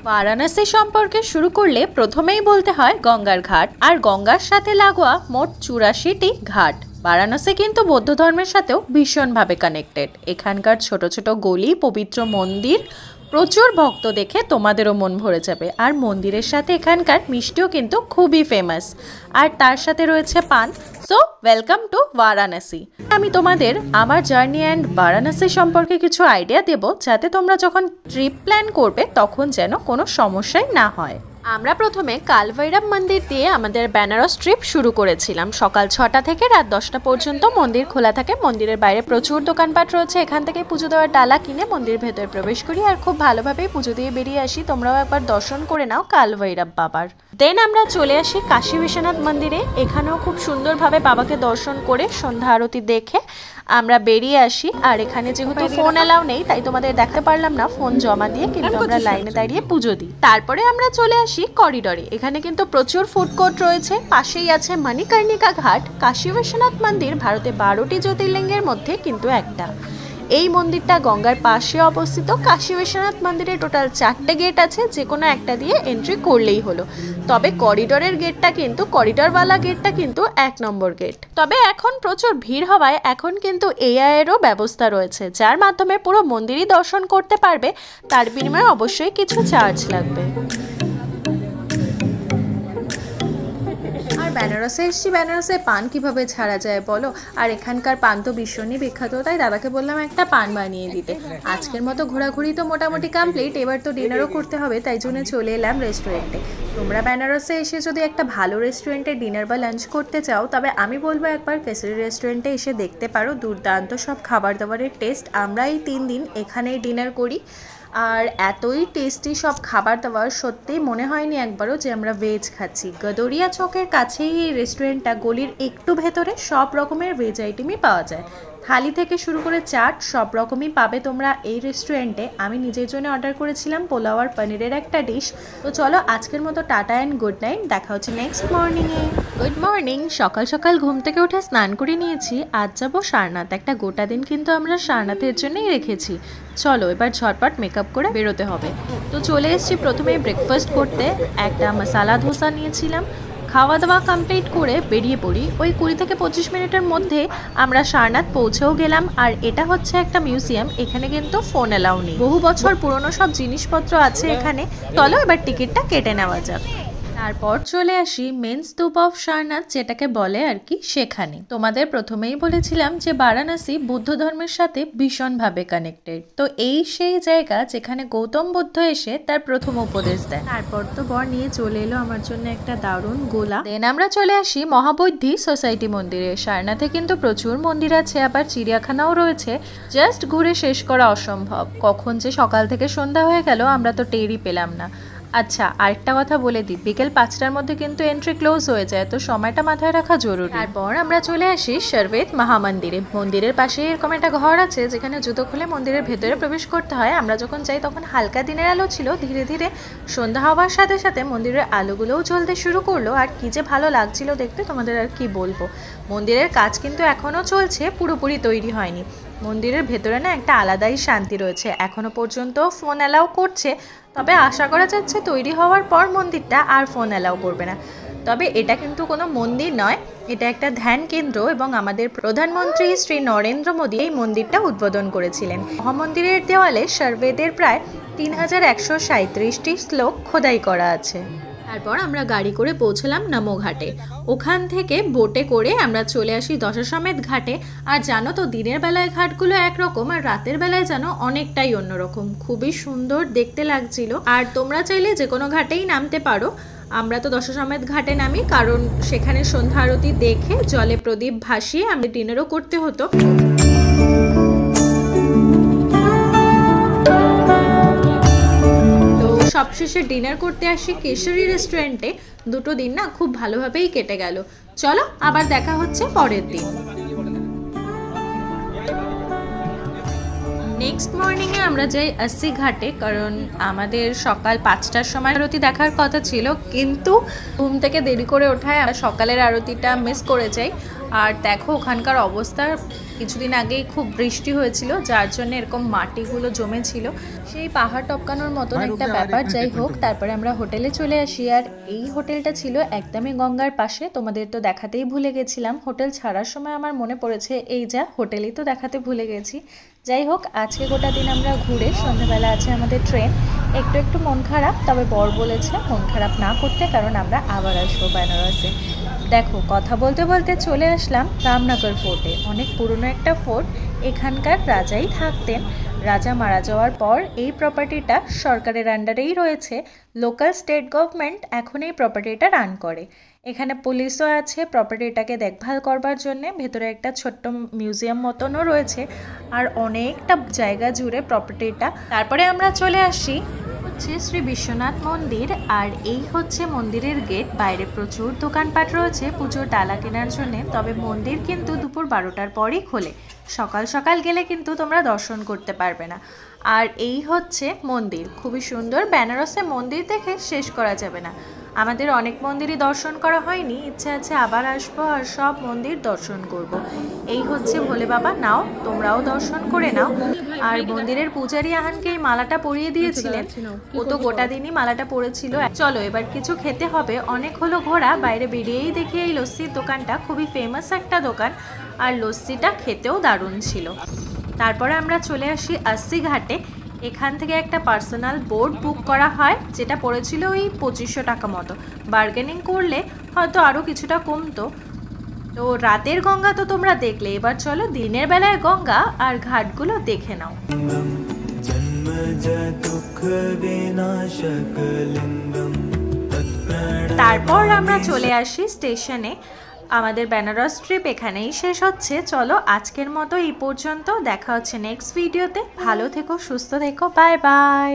বারাণসী সম্পর্কে শুরু করলে প্রথমেই বলতে হয় গঙ্গার ঘাট, আর গঙ্গার সাথে লাগোয়া মোট 84টি ঘাট। বারাণসী কিন্তু বৌদ্ধ ধর্মের সাথেও ভীষণভাবে কানেক্টেড। এখানকার ছোট ছোট গলি, পবিত্র মন্দির, প্রচুর ভক্ত দেখে তোমাদেরও মন ভরে যাবে। আর মন্দিরের সাথে এখানকার মিষ্টিও কিন্তু খুবই ফেমাস, আর তার সাথে রয়েছে পান। So welcome to Varanasi. আমি তোমাদের আমার জার্নি অ্যান্ড বারাণসী সম্পর্কে কিছু আইডিয়া দেব, যাতে তোমরা যখন ট্রিপ প্ল্যান করবে তখন যেন কোনো সমস্যাই না হয়। আমরা প্রথমে কালভৈরব মন্দির দিয়ে আমাদের বেনারস ট্রিপ শুরু করেছিলাম। সকাল 6টা থেকে রাত 10টা পর্যন্ত মন্দির খোলা থাকে। মন্দিরের বাইরে প্রচুর দোকানপাট রয়েছে। এখান থেকে পুজো দেওয়ার ডালা কিনে মন্দির ভেতরে প্রবেশ করি আর খুব ভালোভাবেই পুজো দিয়ে বেরিয়ে আসি। তোমরাও একবার দর্শন করে নাও কালভৈরব বাবার। দেন আমরা চলে আসি কাশী বিশ্বনাথ মন্দিরে। এখানেও খুব সুন্দরভাবে বাবাকে দর্শন করে সন্ধ্যা আরতি দেখে আমরা বেরিয়ে আসি। আর এখানে যেহেতু ফোন অ্যালাউ নেই, তাই তোমাদের দেখতে পারলাম না ফোন জমা দিয়ে, কিন্তু আমরা লাইনে দাঁড়িয়ে পুজো দিই। তারপরে আমরা চলে আসি করিডোরে। এখানে কিন্তু প্রচুর ফুড কোর্ট রয়েছে। পাশেই আছে মণিকর্ণিকা ঘাট। কাশী বিশ্বনাথ মন্দির ভারতে 12টি জ্যোতির্লিঙ্গের মধ্যে কিন্তু একটা। এই মন্দিরটা গঙ্গার পাশে অবস্থিত। কাশী বিশ্বনাথ মন্দিরে টোটাল 4টে গেট আছে, যে কোনো একটা দিয়ে এন্ট্রি করলেই হলো। তবে করিডোরের গেটটা কিন্তু, করিডোরওয়ালা গেটটা কিন্তু 1 নম্বর গেট। তবে এখন প্রচুর ভিড় হওয়ায় এখন কিন্তু এআই এরও ব্যবস্থা রয়েছে, যার মাধ্যমে পুরো মন্দিরই দর্শন করতে পারবে। তার বিনিময়ে অবশ্যই কিছু চার্জ লাগবে। বেনারসে এসছি, বেনারসে পান কিভাবে ছাড়া যায় বলো। আর এখানকার পান তো ভীষণই বিখ্যাত, তাই দাদাকে বললাম একটা পান বানিয়ে দিতে। আজকের মতো ঘোরাঘুরি তো মোটামুটি কমপ্লিট, এবার তো ডিনারও করতে হবে, তাই জন্য চলে এলাম রেস্টুরেন্টে। তোমরা বেনারসে এসে যদি একটা ভালো রেস্টুরেন্টে ডিনার বা লাঞ্চ করতে চাও, তবে আমি বলবো একবার কেসরি রেস্টুরেন্টে এসে দেখতে পারো। দুর্দান্ত সব খাবার দাবারের টেস্ট। আমরা এই 3 দিন এখানেই ডিনার করি, আর এতই টেস্টি সব খাবার দাবার, সত্যিই মনে হয়নি একবারও যে আমরা ভেজ খাচ্ছি। গদরিয়া চকের কাছেই এই রেস্টুরেন্টটা। গলির একটু ভেতরে সব রকমের ভেজ আইটেমই পাওয়া যায়। থালি থেকে শুরু করে চাট সব রকমই পাবে তোমরা এই রেস্টুরেন্টে। আমি নিজের জন্য অর্ডার করেছিলাম পোলাও আর পনিরের একটা ডিশ। তো চলো আজকের মতো টাটা অ্যান্ড গুড নাইট, দেখা হচ্ছে নেক্সট মর্নিংয়ে। Good morning. সকাল সকাল ঘুম থেকে উঠে স্নান করে নিয়েছি। আজ যাবো সারনাথ। একটা গোটা দিন কিন্তু আমরা সারনাথের জন্যই রেখেছি। চলো এবার ঝটপট মেকআপ করে বেরোতে হবে। তো চলে এসেছি প্রথমেই ব্রেকফাস্ট করতে। একটা মশালা ধোসা নিয়েছিলাম। খাওয়া দাওয়া কমপ্লিট করে বেরিয়ে পড়ি। ওই 20 থেকে 25 মিনিটের মধ্যে আমরা সারনাথ পৌঁছেও গেলাম। আর এটা হচ্ছে একটা মিউজিয়াম। এখানে কিন্তু ফোন অ্যালাউ নেই। বহু বছর পুরনো সব জিনিসপত্র আছে এখানে। চলো এবার টিকিটটা কেটে নেওয়া যাক। তারপর চলে আসি মেন স্তূপ অফ সারনাথ, যেটাকে বলে আর কি, সেখানে। তোমাদের প্রথমেই বলেছিলাম যে বারাণসী বুদ্ধ ধর্মের সাথে ভীষণভাবে কানেক্টেড। তো এই সেই জায়গা যেখানে গৌতম বুদ্ধ এসে তার প্রথম উপদেশ দেয়। তারপর তো বর নিয়ে চলে এলো আমার জন্য একটা দারুণ গোলা। দেন আমরা চলে আসি মহাবৈদ্ধি সোসাইটি মন্দিরে। সারনাথে কিন্তু প্রচুর মন্দির আছে, আবার চিড়িয়াখানাও রয়েছে। জাস্ট ঘুরে শেষ করা অসম্ভব। কখন যে সকাল থেকে সন্ধ্যা হয়ে গেল আমরা তো টেরই পেলাম না। আচ্ছা, আরেকটা কথা বলে দিই, বিকেল 5টার মধ্যে কিন্তু এন্ট্রি ক্লোজ হয়ে যায়, তো সময়টা মাথায় রাখা জরুরি। তারপর আমরা চলে আসি সর্বেত মহামন্দিরে। মন্দিরের পাশে এরকম একটা ঘর আছে যেখানে জুতো খুলে মন্দিরের ভেতরে প্রবেশ করতে হয়। আমরা যখন যাই তখন হালকা দিনের আলো ছিল। ধীরে ধীরে সন্ধ্যা হওয়ার সাথে সাথে মন্দিরের আলোগুলোও জ্বলতে শুরু করলো। আর কি যে ভালো লাগছিল দেখতে, তোমাদের আর কি বলবো। মন্দিরের কাজ কিন্তু এখনও চলছে, পুরোপুরি তৈরি হয়নি। মন্দিরের ভেতরে না একটা আলাদাই শান্তি রয়েছে। এখনো পর্যন্ত ফোন অ্যালাউ করছে, তবে আশা করা যাচ্ছে তৈরি হওয়ার পর মন্দিরটা আর ফোন অ্যালাউ করবে না। তবে এটা কিন্তু কোনো মন্দির নয়, এটা একটা ধ্যান কেন্দ্র, এবং আমাদের প্রধানমন্ত্রী শ্রী নরেন্দ্র মোদী এই মন্দিরটা উদ্বোধন করেছিলেন। মহামন্দিরের দেওয়ালে সর্বেদের প্রায় 3137টি শ্লোক খোদাই করা আছে। তারপর আমরা গাড়ি করে পৌঁছলাম নমো ঘাটে। ওখান থেকে বোটে করে আমরা চলে আসি দশাশ্বমেধ ঘাটে। আর জানো তো, দিনের বেলায় ঘাটগুলো একরকম আর রাতের বেলায় যেন অনেকটাই অন্যরকম। খুবই সুন্দর দেখতে লাগছিল। আর তোমরা চাইলে যে কোনো ঘাটেই নামতে পারো। আমরা তো দশাশ্বমেধ ঘাটে নামি, কারণ সেখানে সন্ধ্যা আরতি দেখে জলে প্রদীপ ভাসিয়ে আমরা ডিনারও করতে হতো। সবশেষে ডিনার করতে আসি কেশরী রেস্টুরেন্টে। 2টো দিন না খুব ভালোভাবেই কেটে গেল। চলো আবার দেখা হচ্ছে পরের দিন। নেক্সট মর্নিংয়ে আমরা যাই 80 ঘাটে, কারণ আমাদের সকাল 5টার সময় আরতি দেখার কথা ছিল, কিন্তু ঘুম থেকে দেরি করে ওঠায় আমরা সকালের আরতিটা মিস করে যাই। আর দেখো ওখানকার অবস্থা, কিছুদিন আগেই খুব বৃষ্টি হয়েছিল, যার জন্য এরকম মাটিগুলো জমেছিল, সেই পাহাড় টপকানোর মতন একটা ব্যাপার। যাই হোক, তারপরে আমরা হোটেলে চলে আসি। আর এই হোটেলটা ছিল একদমই গঙ্গার পাশে, তোমাদের তো দেখাতেই ভুলে গেছিলাম। হোটেল ছাড়ার সময় আমার মনে পড়েছে এই যা হোটেলেই তো দেখাতে ভুলে গেছি। যাই হোক, আজকে গোটা দিন আমরা ঘুরে, সন্ধ্যাবেলা আছে আমাদের ট্রেন। একটু একটু মন খারাপ, তবে বর বলেছে মন খারাপ না করতে, কারণ আমরা আবার আসবো বেনারসে। দেখো কথা বলতে বলতে চলে আসলাম রামনগর ফোর্টে। অনেক পুরনো একটা ফোর্ট, এখানকার রাজাই থাকতেন। রাজা মারা যাওয়ার পর এই প্রপার্টিটা সরকারের আন্ডারেই রয়েছে। লোকাল স্টেট গভর্নমেন্ট এখন এই প্রপার্টিটা রান করে। এখানে পুলিশও আছে প্রপার্টিটাকে দেখভাল করবার জন্যে। ভেতরে একটা ছোট্ট মিউজিয়াম মতনও রয়েছে, আর অনেকটা জায়গা জুড়ে প্রপার্টিটা। তারপরে আমরা চলে আসি হচ্ছে শ্রী বিশ্বনাথ মন্দির, আর এই হচ্ছে মন্দিরের গেট। বাইরে প্রচুর দোকানপাট রয়েছে পুজোর ডালা কেনার জন্য, তবে মন্দির কিন্তু দুপুর 12টার পরই খোলে। সকাল সকাল গেলে কিন্তু তোমরা দর্শন করতে পারবে না। আর এই হচ্ছে মন্দির, খুবই সুন্দর। বেনারসে মন্দির দেখে শেষ করা যাবে না। আমাদের অনেক মন্দিরই দর্শন করা হয়নি, ইচ্ছা আছে আবার আসবো আর সব মন্দির দর্শন করব। এই হচ্ছে ভোলে বাবা, নাও তোমরাও দর্শন করে নাও। আর মন্দিরের পূজারী আহানকে এই মালাটা পরিয়ে দিয়েছিলেন, ও তো গোটা দিনই মালাটা পরেছিল। চলো এবার কিছু খেতে হবে, অনেক হলো ঘোরা। বাইরে বেরিয়েই দেখি এই লস্যির দোকানটা, খুবই ফেমাস একটা দোকান, আর লস্যিটা খেতেও দারুণ ছিল। তারপরে আমরা চলে আসি 80 ঘাটে। এখান থেকে একটা পার্সোনাল বোট বুক করা হয়, যেটা পড়েছিল ওই 2500 টাকা মতো। বার্গেনিং করলে হয়তো আরও কিছুটা কমতো। তো রাতের গঙ্গা তো তোমরা দেখলে, এবার চলো দিনের বেলায় গঙ্গা আর ঘাটগুলো দেখে নাও। তারপর আমরা চলে আসি স্টেশনে। আমাদের বেনারস ট্রিপ এখানেই শেষ হচ্ছে। চলো আজকের মতো এই পর্যন্ত, দেখা হচ্ছে নেক্সট ভিডিওতে। ভালো থেকো, সুস্থ থেকো, বাই বাই।